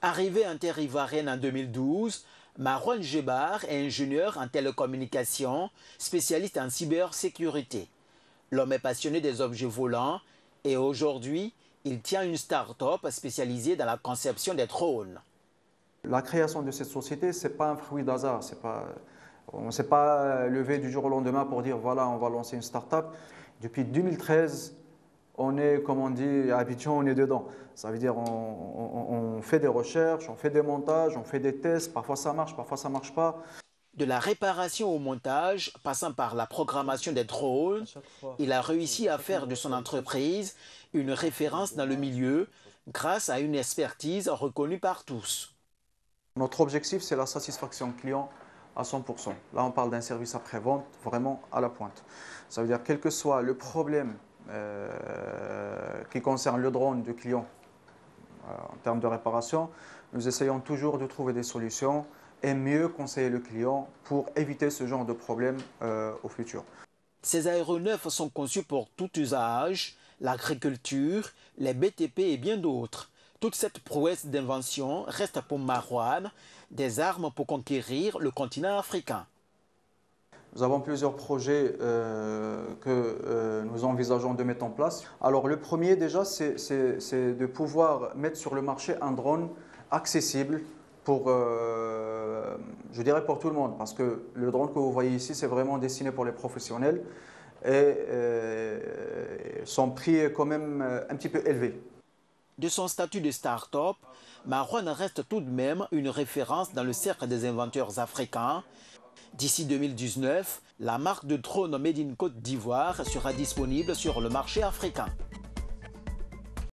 Arrivé en terre ivoirienne en 2012, Marouane Jebar est ingénieur en télécommunications, spécialiste en cybersécurité. L'homme est passionné des objets volants et aujourd'hui, il tient une start-up spécialisée dans la conception des drones. La création de cette société, ce n'est pas un fruit d'hasard. On ne s'est pas levé du jour au lendemain pour dire voilà, on va lancer une start-up. Depuis 2013, on est, comme on dit à Abidjan, on est dedans. Ça veut dire on fait des recherches, on fait des montages, on fait des tests. Parfois ça marche, parfois ça ne marche pas. De la réparation au montage, passant par la programmation des drones, il a réussi à faire de son entreprise une référence dans le milieu grâce à une expertise reconnue par tous. Notre objectif, c'est la satisfaction client à 100%. Là, on parle d'un service après-vente vraiment à la pointe. Ça veut dire quel que soit le problème qui concerne le drone du client en termes de réparation, nous essayons toujours de trouver des solutions et mieux conseiller le client pour éviter ce genre de problème au futur. Ces aéronefs sont conçus pour tout usage, l'agriculture, les BTP et bien d'autres. Toute cette prouesse d'invention reste pour Marouane des armes pour conquérir le continent africain. Nous avons plusieurs projets que nous envisageons de mettre en place. Alors le premier déjà, c'est de pouvoir mettre sur le marché un drone accessible pour, je dirais pour tout le monde, parce que le drone que vous voyez ici, c'est vraiment destiné pour les professionnels et son prix est quand même un petit peu élevé. De son statut de start-up, Marouane reste tout de même une référence dans le cercle des inventeurs africains. D'ici 2019, la marque de drone Made in Côte d'Ivoire sera disponible sur le marché africain.